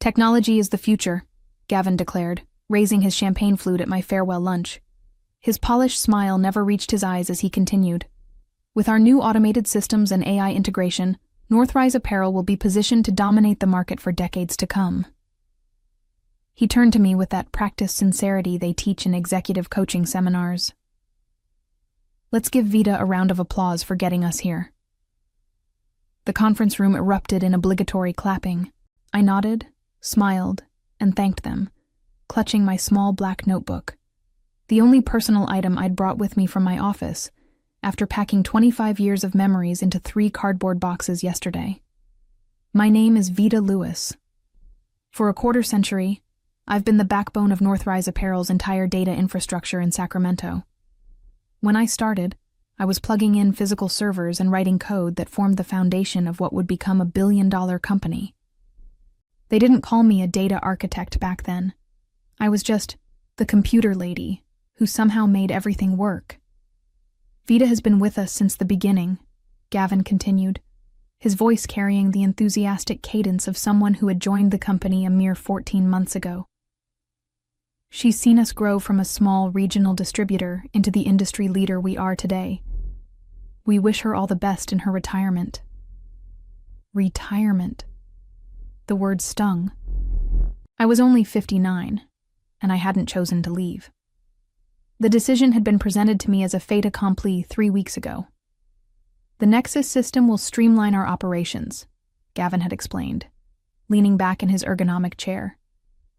Technology is the future, Gavin declared, raising his champagne flute at my farewell lunch. His polished smile never reached his eyes as he continued. With our new automated systems and AI integration, Northrise Apparel will be positioned to dominate the market for decades to come. He turned to me with that practiced sincerity they teach in executive coaching seminars. Let's give Vita a round of applause for getting us here. The conference room erupted in obligatory clapping. I nodded, smiled, and thanked them, clutching my small black notebook, the only personal item I'd brought with me from my office, after packing 25 years of memories into 3 cardboard boxes yesterday. My name is Vita Lewis. For a quarter century, I've been the backbone of Northrise Apparel's entire data infrastructure in Sacramento. When I started, I was plugging in physical servers and writing code that formed the foundation of what would become a billion-dollar company. They didn't call me a data architect back then. I was just the computer lady who somehow made everything work. Vita has been with us since the beginning, Gavin continued, his voice carrying the enthusiastic cadence of someone who had joined the company a mere 14 months ago. She's seen us grow from a small regional distributor into the industry leader we are today. We wish her all the best in her retirement. Retirement. The word stung. I was only 59, and I hadn't chosen to leave. The decision had been presented to me as a fait accompli 3 weeks ago. The Nexus system will streamline our operations, Gavin had explained, leaning back in his ergonomic chair,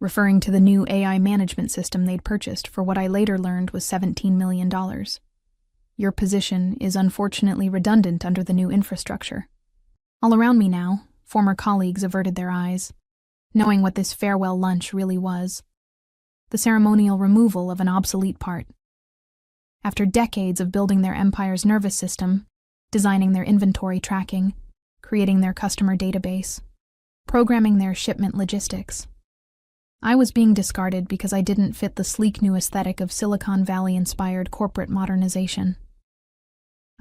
referring to the new AI management system they'd purchased for what I later learned was $17 million. Your position is unfortunately redundant under the new infrastructure. All around me now, former colleagues averted their eyes, knowing what this farewell lunch really was. The ceremonial removal of an obsolete part. After decades of building their empire's nervous system, designing their inventory tracking, creating their customer database, programming their shipment logistics, I was being discarded because I didn't fit the sleek new aesthetic of Silicon Valley-inspired corporate modernization.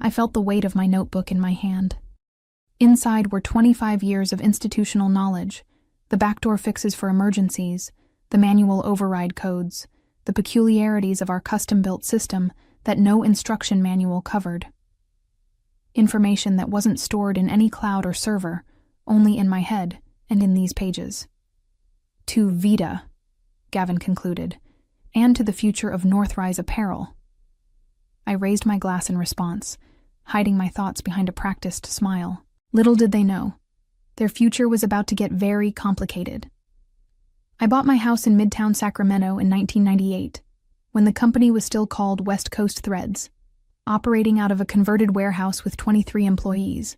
I felt the weight of my notebook in my hand. Inside were 25 years of institutional knowledge, the backdoor fixes for emergencies, the manual override codes, the peculiarities of our custom-built system that no instruction manual covered. Information that wasn't stored in any cloud or server, only in my head and in these pages. To Vita, Gavin concluded, and to the future of Northrise Apparel. I raised my glass in response, hiding my thoughts behind a practiced smile. Little did they know, their future was about to get very complicated. I bought my house in Midtown Sacramento in 1998, when the company was still called West Coast Threads, operating out of a converted warehouse with 23 employees.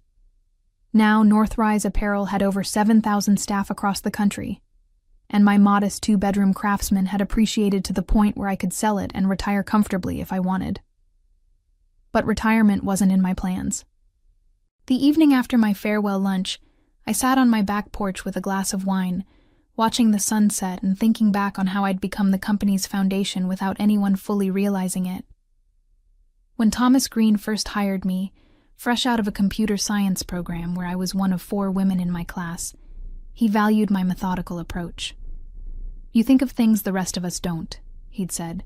Now, Northrise Apparel had over 7,000 staff across the country, and my modest 2-bedroom craftsman had appreciated to the point where I could sell it and retire comfortably if I wanted. But retirement wasn't in my plans. The evening after my farewell lunch, I sat on my back porch with a glass of wine, watching the sunset and thinking back on how I'd become the company's foundation without anyone fully realizing it. When Thomas Green first hired me, fresh out of a computer science program where I was one of 4 women in my class, he valued my methodical approach. You think of things the rest of us don't, he'd said.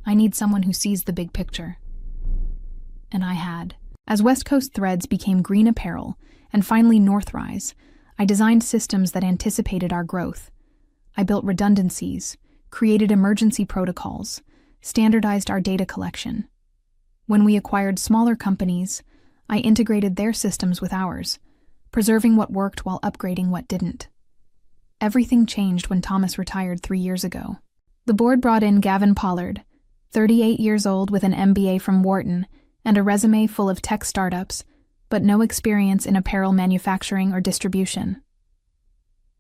I need someone who sees the big picture. And I had. As West Coast Threads became Green Apparel, and finally Northrise, I designed systems that anticipated our growth. I built redundancies, created emergency protocols, standardized our data collection. When we acquired smaller companies, I integrated their systems with ours, preserving what worked while upgrading what didn't. Everything changed when Thomas retired 3 years ago. The board brought in Gavin Pollard, 38 years old with an MBA from Wharton and a resume full of tech startups, but no experience in apparel manufacturing or distribution.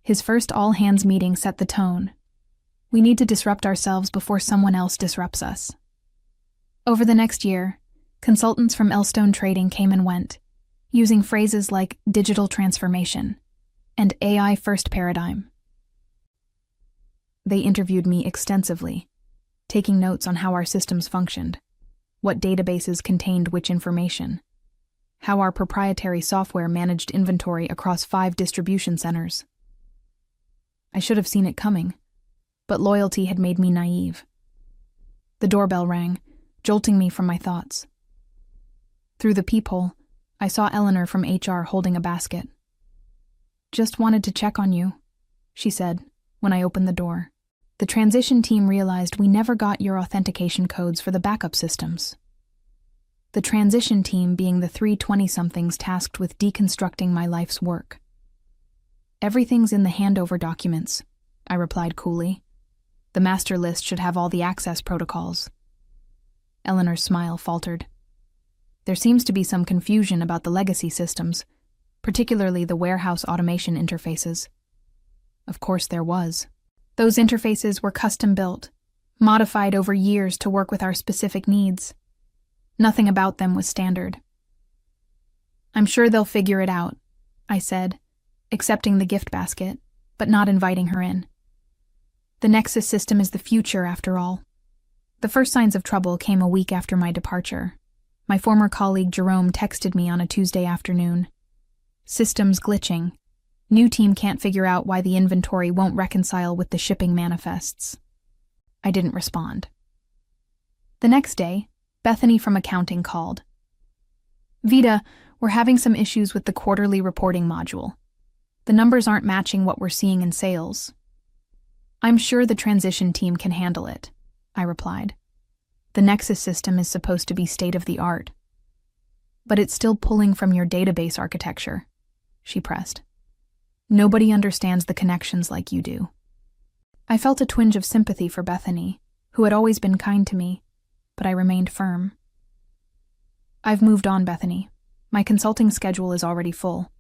His first all-hands meeting set the tone. We need to disrupt ourselves before someone else disrupts us. Over the next year, consultants from Elstone Trading came and went, using phrases like digital transformation and AI-first paradigm. They interviewed me extensively, taking notes on how our systems functioned, what databases contained which information, how our proprietary software managed inventory across 5 distribution centers. I should have seen it coming, but loyalty had made me naive. The doorbell rang, jolting me from my thoughts. Through the peephole, I saw Eleanor from HR holding a basket. "Just wanted to check on you," she said when I opened the door. "The transition team realized we never got your authentication codes for the backup systems." The transition team being the 3 20-somethings tasked with deconstructing my life's work. "Everything's in the handover documents," I replied coolly. "The master list should have all the access protocols." Eleanor's smile faltered. "There seems to be some confusion about the legacy systems, particularly the warehouse automation interfaces." Of course there was. Those interfaces were custom-built, modified over years to work with our specific needs. Nothing about them was standard. "I'm sure they'll figure it out," I said, accepting the gift basket, but not inviting her in. The Nexus system is the future, after all. The first signs of trouble came a week after my departure. My former colleague Jerome texted me on a Tuesday afternoon. "Systems glitching. New team can't figure out why the inventory won't reconcile with the shipping manifests." I didn't respond. The next day, Bethany from accounting called. "Vita, we're having some issues with the quarterly reporting module. The numbers aren't matching what we're seeing in sales." "I'm sure the transition team can handle it," I replied. "The Nexus system is supposed to be state-of-the-art." "But it's still pulling from your database architecture," she pressed. "Nobody understands the connections like you do." I felt a twinge of sympathy for Bethany, who had always been kind to me, but I remained firm. "I've moved on, Bethany. My consulting schedule is already full."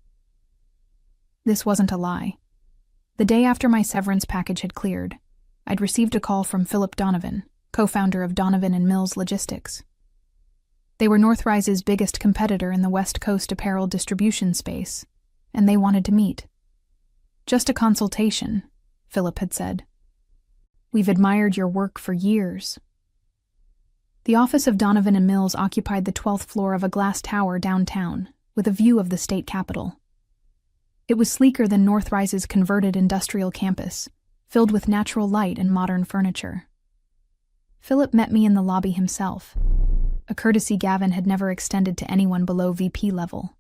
This wasn't a lie. The day after my severance package had cleared, I'd received a call from Philip Donovan, co-founder of Donovan and Mills Logistics. They were Northrise's biggest competitor in the West Coast apparel distribution space, and they wanted to meet. "Just a consultation," Philip had said. "We've admired your work for years." The office of Donovan and Mills occupied the 12th floor of a glass tower downtown, with a view of the state capitol. It was sleeker than Northrise's converted industrial campus, filled with natural light and modern furniture. Philip met me in the lobby himself, a courtesy Gavin had never extended to anyone below VP level.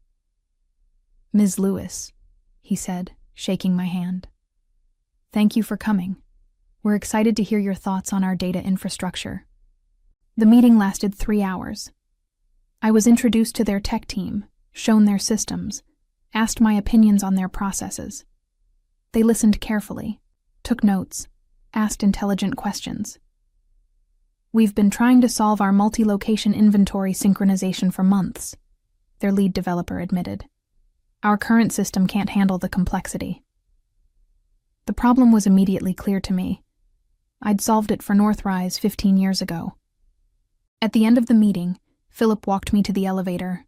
"Ms. Lewis," he said, shaking my hand. "Thank you for coming. We're excited to hear your thoughts on our data infrastructure." The meeting lasted 3 hours. I was introduced to their tech team, shown their systems, asked my opinions on their processes. They listened carefully, took notes, asked intelligent questions. "We've been trying to solve our multi-location inventory synchronization for months," their lead developer admitted. "Our current system can't handle the complexity." The problem was immediately clear to me. I'd solved it for Northrise 15 years ago. At the end of the meeting, Philip walked me to the elevator.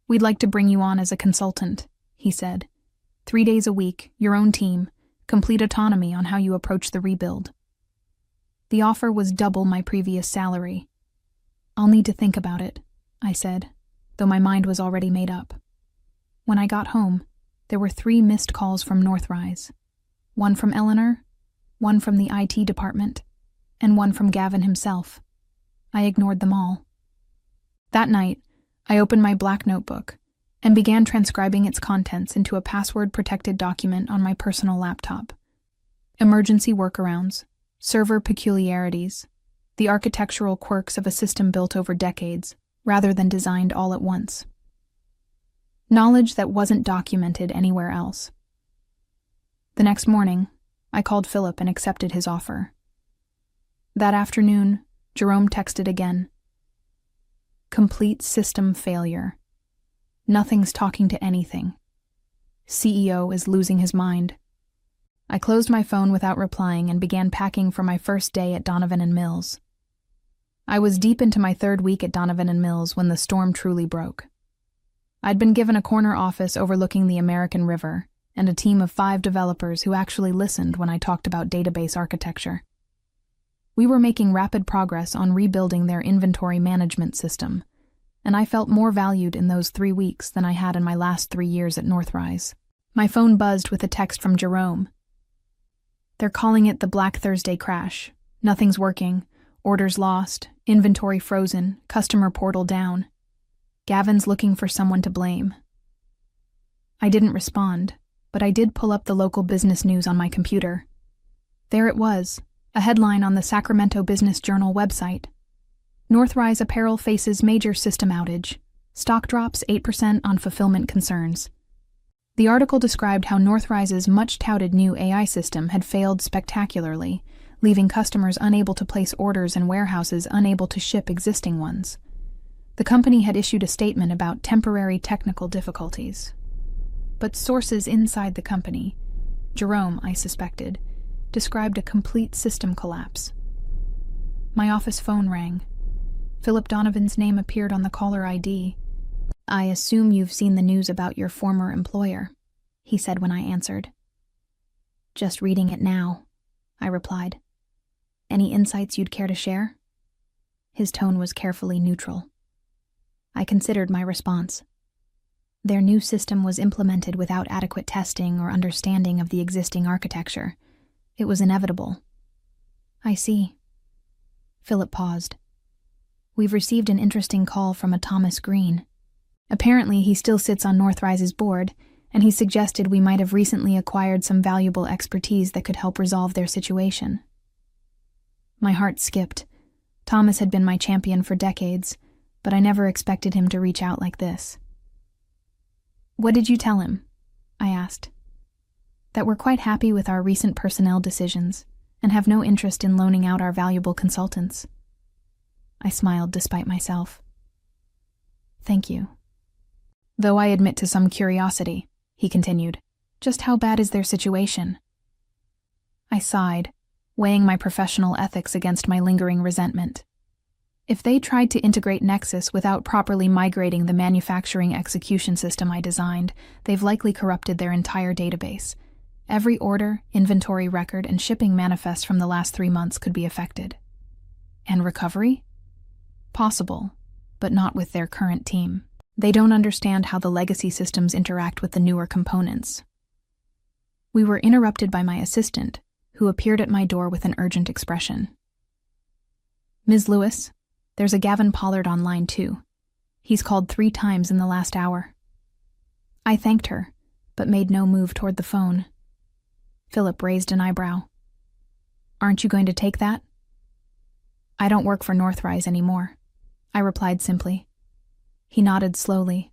"We'd like to bring you on as a consultant," he said. 3 days a week, your own team, complete autonomy on how you approach the rebuild." The offer was double my previous salary. "I'll need to think about it," I said, though my mind was already made up. When I got home, there were 3 missed calls from Northrise. One from Eleanor, one from the IT department, and one from Gavin himself. I ignored them all. That night, I opened my black notebook and began transcribing its contents into a password-protected document on my personal laptop. Emergency workarounds, server peculiarities, the architectural quirks of a system built over decades, rather than designed all at once. Knowledge that wasn't documented anywhere else. The next morning, I called Philip and accepted his offer. That afternoon, Jerome texted again. "Complete system failure. Nothing's talking to anything. CEO is losing his mind." I closed my phone without replying and began packing for my first day at Donovan and Mills. I was deep into my 3rd week at Donovan and Mills when the storm truly broke. I'd been given a corner office overlooking the American River and a team of 5 developers who actually listened when I talked about database architecture. We were making rapid progress on rebuilding their inventory management system, and I felt more valued in those 3 weeks than I had in my last 3 years at Northrise. My phone buzzed with a text from Jerome. They're calling it the Black Thursday crash. Nothing's working. Orders lost. Inventory frozen. Customer portal down. Gavin's looking for someone to blame. I didn't respond, but I did pull up the local business news on my computer. There it was, a headline on the Sacramento Business Journal website. Northrise Apparel faces major system outage. Stock drops 8% on fulfillment concerns. The article described how Northrise's much-touted new AI system had failed spectacularly, leaving customers unable to place orders and warehouses unable to ship existing ones. The company had issued a statement about temporary technical difficulties. But sources inside the company, Jerome, I suspected, described a complete system collapse. My office phone rang. Philip Donovan's name appeared on the caller ID. "I assume you've seen the news about your former employer," he said when I answered. "Just reading it now," I replied. "Any insights you'd care to share?" His tone was carefully neutral. I considered my response. Their new system was implemented without adequate testing or understanding of the existing architecture. It was inevitable. "I see." Philip paused. "We've received an interesting call from a Thomas Green. Apparently he still sits on Northrise's board, and he suggested we might have recently acquired some valuable expertise that could help resolve their situation." My heart skipped. Thomas had been my champion for decades, but I never expected him to reach out like this. "What did you tell him?" I asked. "That we're quite happy with our recent personnel decisions and have no interest in loaning out our valuable consultants." I smiled despite myself. "Thank you. Though I admit to some curiosity," he continued. "Just how bad is their situation?" I sighed, weighing my professional ethics against my lingering resentment. If they tried to integrate Nexus without properly migrating the manufacturing execution system I designed, they've likely corrupted their entire database. Every order, inventory record, and shipping manifest from the last 3 months could be affected. And recovery? Possible, but not with their current team. They don't understand how the legacy systems interact with the newer components. We were interrupted by my assistant, who appeared at my door with an urgent expression. "Ms. Lewis, there's a Gavin Pollard on line 2. He's called 3 times in the last hour." I thanked her, but made no move toward the phone. Philip raised an eyebrow. "Aren't you going to take that?" "I don't work for Northrise anymore," I replied simply. He nodded slowly,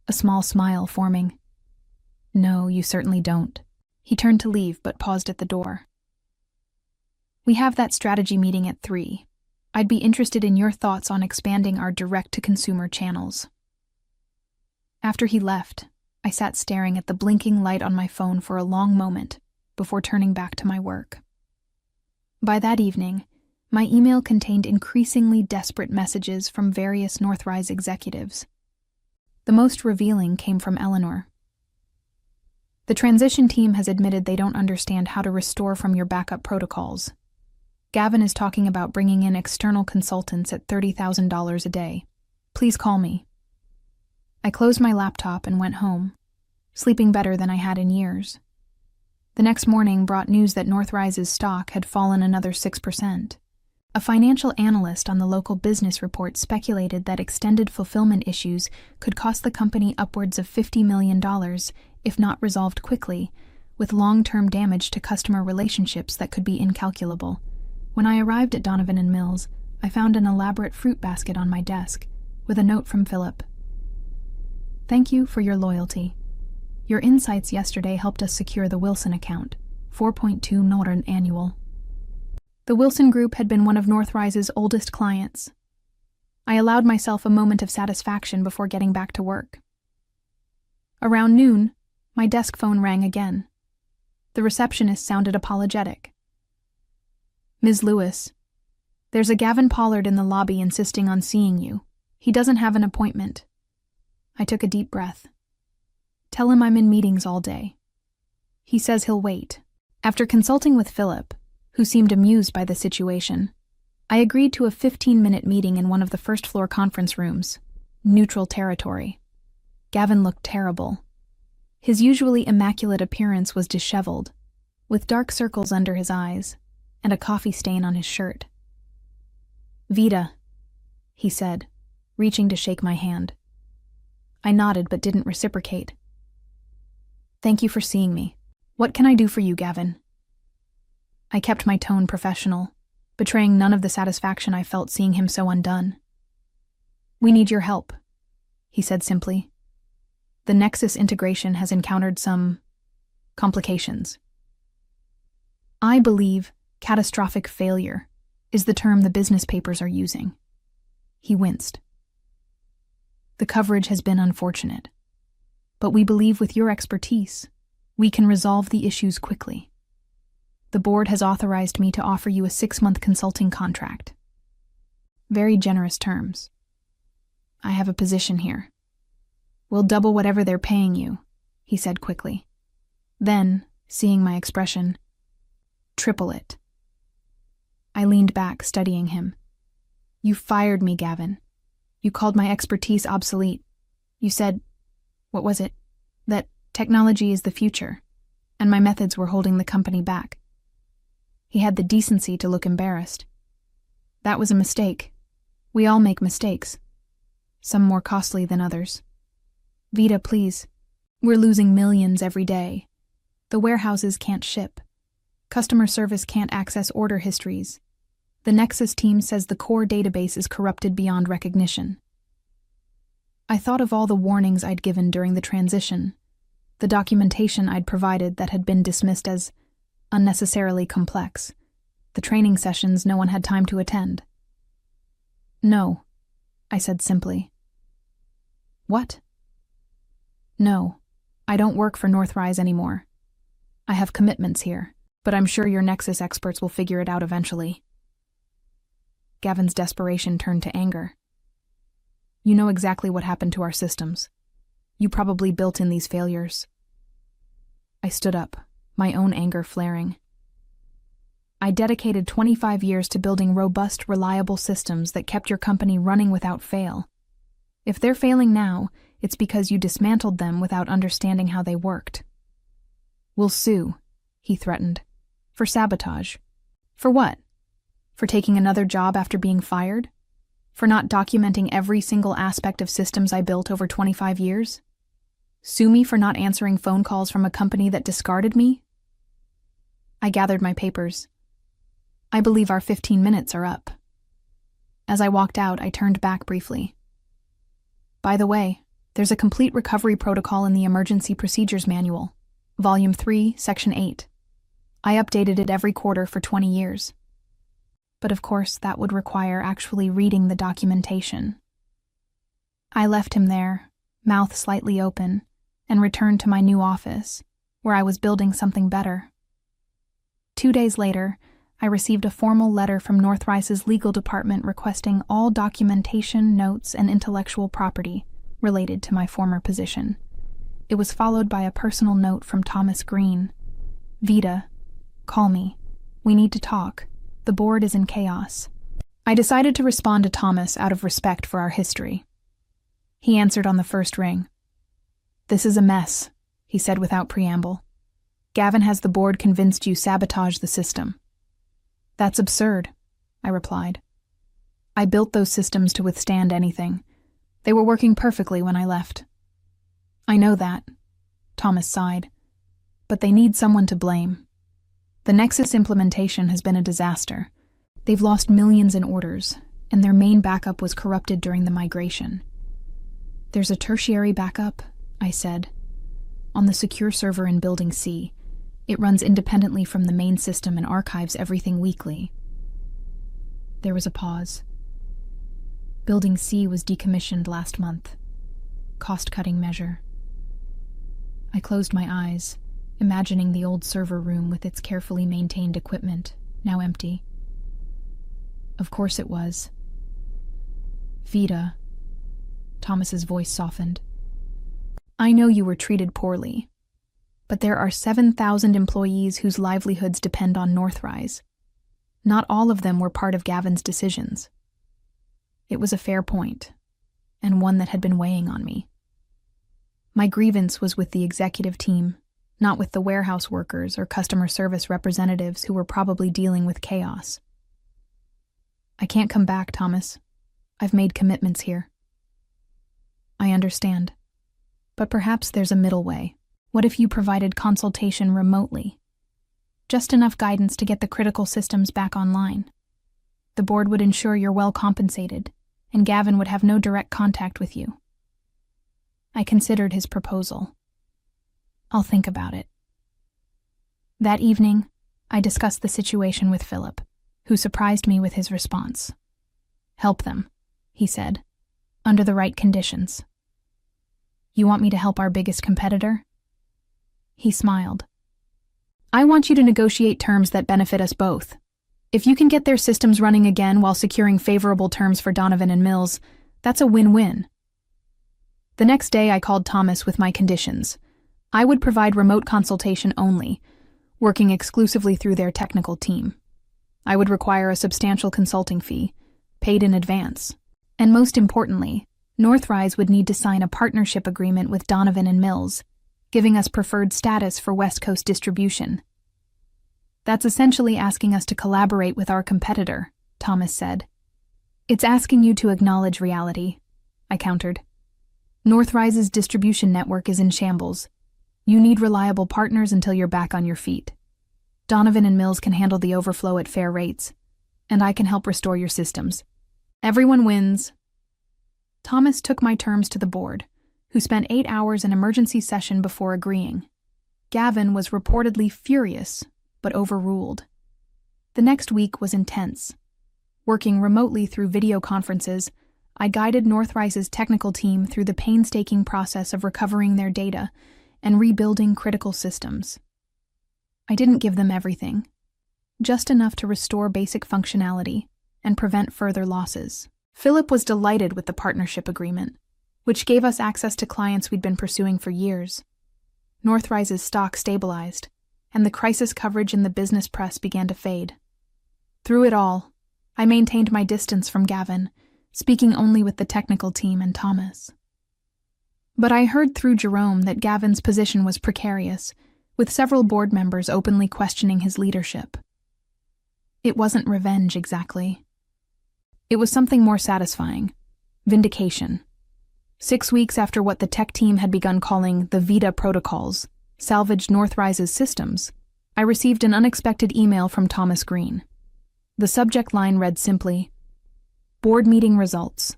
a small smile forming. "No, you certainly don't." He turned to leave but paused at the door. "We have that strategy meeting at 3. I'd be interested in your thoughts on expanding our direct-to-consumer channels." After he left, I sat staring at the blinking light on my phone for a long moment before turning back to my work. By that evening, my email contained increasingly desperate messages from various Northrise executives. The most revealing came from Eleanor. "The transition team has admitted they don't understand how to restore from your backup protocols. Gavin is talking about bringing in external consultants at $30,000 a day. Please call me." I closed my laptop and went home, sleeping better than I had in years. The next morning brought news that Northrise's stock had fallen another 6%. A financial analyst on the local business report speculated that extended fulfillment issues could cost the company upwards of $50 million if not resolved quickly, with long-term damage to customer relationships that could be incalculable. When I arrived at Donovan and Mills, I found an elaborate fruit basket on my desk, with a note from Philip. "Thank you for your loyalty. Your insights yesterday helped us secure the Wilson account, 4.2 Northern annual." The Wilson Group had been one of Northrise's oldest clients. I allowed myself a moment of satisfaction before getting back to work. Around noon, my desk phone rang again. The receptionist sounded apologetic. "Ms. Lewis, there's a Gavin Pollard in the lobby insisting on seeing you. He doesn't have an appointment." I took a deep breath. "Tell him I'm in meetings all day. He says he'll wait." After consulting with Philip, who seemed amused by the situation, I agreed to a 15-minute meeting in one of the first-floor conference rooms, neutral territory. Gavin looked terrible. His usually immaculate appearance was disheveled, with dark circles under his eyes and a coffee stain on his shirt. "Vita," he said, reaching to shake my hand. I nodded but didn't reciprocate. "Thank you for seeing me. What can I do for you, Gavin?" I kept my tone professional, betraying none of the satisfaction I felt seeing him so undone. "We need your help," he said simply. "The Nexus integration has encountered some complications." I believe catastrophic failure is the term the business papers are using. He winced. "The coverage has been unfortunate, but we believe with your expertise, we can resolve the issues quickly. The board has authorized me to offer you a 6-month consulting contract. Very generous terms. I have a position here. We'll double whatever they're paying you," he said quickly. Then, seeing my expression, "Triple it." I leaned back, studying him. "You fired me, Gavin. You called my expertise obsolete. You said, what was it? That technology is the future, and my methods were holding the company back." He had the decency to look embarrassed. "That was a mistake. We all make mistakes. Some more costly than others. Vita, please. We're losing millions every day. The warehouses can't ship. Customer service can't access order histories. The Nexus team says the core database is corrupted beyond recognition." I thought of all the warnings I'd given during the transition, the documentation I'd provided that had been dismissed as unnecessarily complex, the training sessions no one had time to attend. "No," I said simply. "What?" "No, I don't work for Northrise anymore. I have commitments here, but I'm sure your Nexus experts will figure it out eventually." Gavin's desperation turned to anger. "You know exactly what happened to our systems. You probably built in these failures." I stood up, my own anger flaring. "I dedicated 25 years to building robust, reliable systems that kept your company running without fail. If they're failing now, it's because you dismantled them without understanding how they worked." "We'll sue," he threatened. "For sabotage. For what? For taking another job after being fired? For not documenting every single aspect of systems I built over 25 years? Sue me for not answering phone calls from a company that discarded me?" I gathered my papers. "I believe our 15 minutes are up." As I walked out, I turned back briefly. "By the way, there's a complete recovery protocol in the Emergency Procedures Manual, Volume 3, Section 8. I updated it every quarter for 20 years. But of course, that would require actually reading the documentation." I left him there, mouth slightly open, and returned to my new office, where I was building something better. 2 days later, I received a formal letter from Northrise's legal department requesting all documentation, notes, and intellectual property related to my former position. It was followed by a personal note from Thomas Green. "Vita, call me. We need to talk. The board is in chaos." I decided to respond to Thomas out of respect for our history. He answered on the first ring. "This is a mess," he said without preamble. "Gavin has the board convinced you sabotaged the system." "That's absurd," I replied. "I built those systems to withstand anything. They were working perfectly when I left." "I know that," Thomas sighed. "But they need someone to blame. The Nexus implementation has been a disaster. They've lost millions in orders, and their main backup was corrupted during the migration." "There's a tertiary backup," I said. "On the secure server in Building C. It runs independently from the main system and archives everything weekly." There was a pause. Building C was decommissioned last month. Cost-cutting measure. I closed my eyes, imagining the old server room with its carefully maintained equipment, now empty. Of course it was. "Vita," Thomas's voice softened. "I know you were treated poorly, but there are 7,000 employees whose livelihoods depend on Northrise. Not all of them were part of Gavin's decisions." It was a fair point, and one that had been weighing on me. My grievance was with the executive team, not with the warehouse workers or customer service representatives who were probably dealing with chaos. I can't come back, Thomas. I've made commitments here. I understand. But perhaps there's a middle way. What if you provided consultation remotely? Just enough guidance to get the critical systems back online. The board would ensure you're well compensated, and Gavin would have no direct contact with you. I considered his proposal. I'll think about it. That evening, I discussed the situation with Philip, who surprised me with his response. Help them, he said, under the right conditions. You want me to help our biggest competitor? He smiled. I want you to negotiate terms that benefit us both. If you can get their systems running again while securing favorable terms for Donovan and Mills, that's a win-win. The next day I called Thomas with my conditions. I would provide remote consultation only, working exclusively through their technical team. I would require a substantial consulting fee, paid in advance. And most importantly, Northrise would need to sign a partnership agreement with Donovan and Mills, giving us preferred status for West Coast distribution. That's essentially asking us to collaborate with our competitor, Thomas said. It's asking you to acknowledge reality, I countered. Northrise's distribution network is in shambles. You need reliable partners until you're back on your feet. Donovan and Mills can handle the overflow at fair rates, and I can help restore your systems. Everyone wins. Thomas took my terms to the board, who spent 8 hours in emergency session before agreeing. Gavin was reportedly furious, but overruled. The next week was intense. Working remotely through video conferences, I guided Northrise's technical team through the painstaking process of recovering their data and rebuilding critical systems. I didn't give them everything, just enough to restore basic functionality and prevent further losses. Philip was delighted with the partnership agreement, which gave us access to clients we'd been pursuing for years. Northrise's stock stabilized, and the crisis coverage in the business press began to fade. Through it all, I maintained my distance from Gavin, speaking only with the technical team and Thomas. But I heard through Jerome that Gavin's position was precarious, with several board members openly questioning his leadership. It wasn't revenge exactly. It was something more satisfying: vindication. 6 weeks after what the tech team had begun calling the Vita protocols salvaged Northrise's systems, I received an unexpected email from Thomas Green. The subject line read simply, Board meeting results.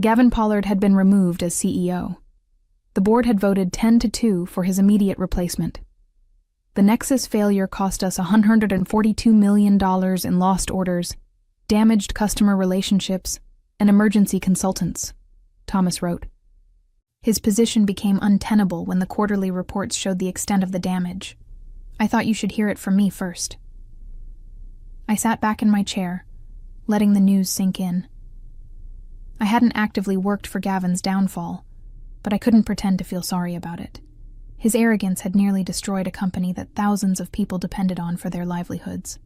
Gavin Pollard had been removed as CEO. The board had voted 10-2 for his immediate replacement. The Nexus failure cost us $142 million in lost orders, damaged customer relationships, and emergency consultants, Thomas wrote. His position became untenable when the quarterly reports showed the extent of the damage. I thought you should hear it from me first. I sat back in my chair, letting the news sink in. I hadn't actively worked for Gavin's downfall, but I couldn't pretend to feel sorry about it. His arrogance had nearly destroyed a company that thousands of people depended on for their livelihoods.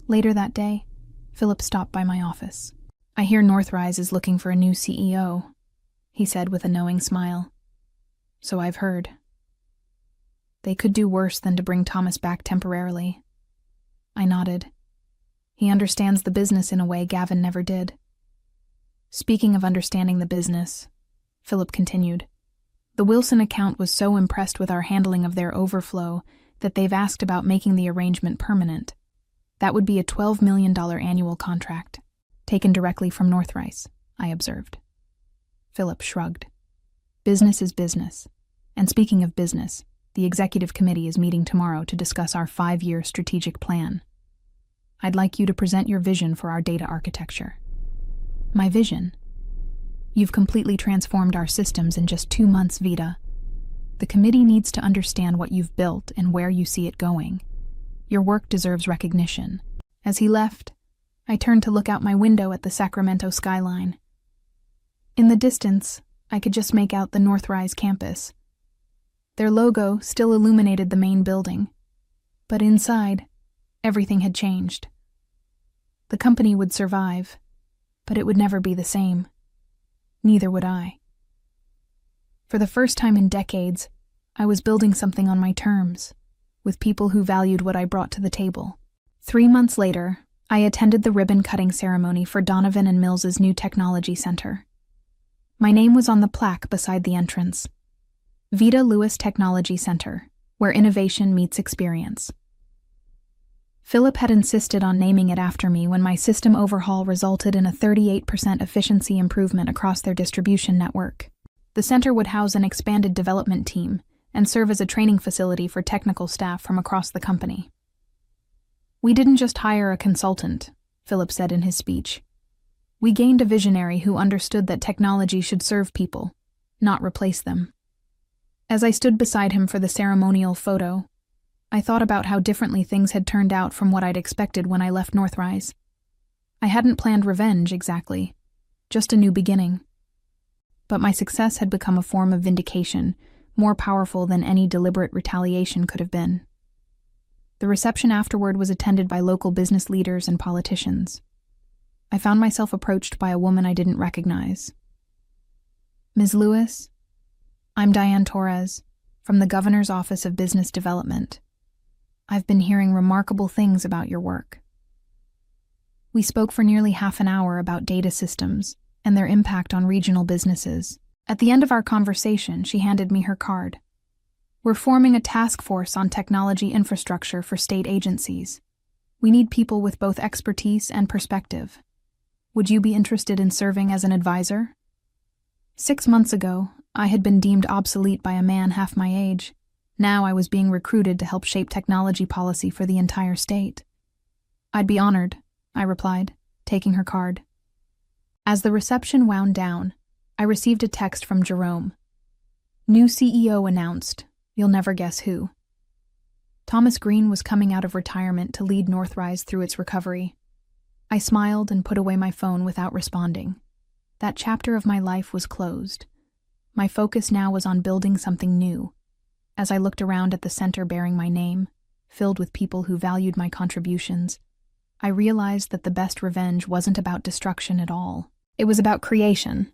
Later that day, Philip stopped by my office. I hear Northrise is looking for a new CEO, he said with a knowing smile. So I've heard. They could do worse than to bring Thomas back temporarily. I nodded. He understands the business in a way Gavin never did. Speaking of understanding the business, Philip continued, the Wilson account was so impressed with our handling of their overflow that they've asked about making the arrangement permanent. That would be a $12 million annual contract, taken directly from Northrise, I observed. Philip shrugged. Business is business. And speaking of business, the executive committee is meeting tomorrow to discuss our 5-year strategic plan. I'd like you to present your vision for our data architecture. My vision? You've completely transformed our systems in just 2 months, Vita. The committee needs to understand what you've built and where you see it going. Your work deserves recognition. As he left, I turned to look out my window at the Sacramento skyline. In the distance, I could just make out the Northrise campus. Their logo still illuminated the main building, but inside, everything had changed. The company would survive, but it would never be the same. Neither would I. For the first time in decades, I was building something on my terms, with people who valued what I brought to the table. 3 months later, I attended the ribbon-cutting ceremony for Donovan and Mills's new technology center. My name was on the plaque beside the entrance. Vida Lewis Technology Center, where innovation meets experience. Philip had insisted on naming it after me when my system overhaul resulted in a 38% efficiency improvement across their distribution network. The center would house an expanded development team and serve as a training facility for technical staff from across the company. "We didn't just hire a consultant," Philip said in his speech. "We gained a visionary who understood that technology should serve people, not replace them." As I stood beside him for the ceremonial photo, I thought about how differently things had turned out from what I'd expected when I left Northrise. I hadn't planned revenge exactly, just a new beginning. But my success had become a form of vindication, more powerful than any deliberate retaliation could have been. The reception afterward was attended by local business leaders and politicians. I found myself approached by a woman I didn't recognize. "Ms. Lewis, I'm Diane Torres, from the Governor's Office of Business Development. I've been hearing remarkable things about your work." We spoke for nearly half an hour about data systems and their impact on regional businesses. At the end of our conversation, she handed me her card. "We're forming a task force on technology infrastructure for state agencies. We need people with both expertise and perspective. Would you be interested in serving as an advisor?" 6 months ago, I had been deemed obsolete by a man half my age. Now I was being recruited to help shape technology policy for the entire state. "I'd be honored," I replied, taking her card. As the reception wound down, I received a text from Jerome. "New CEO announced. You'll never guess who." Thomas Green was coming out of retirement to lead Northrise through its recovery. I smiled and put away my phone without responding. That chapter of my life was closed. My focus now was on building something new. As I looked around at the center bearing my name, filled with people who valued my contributions, I realized that the best revenge wasn't about destruction at all. It was about creation.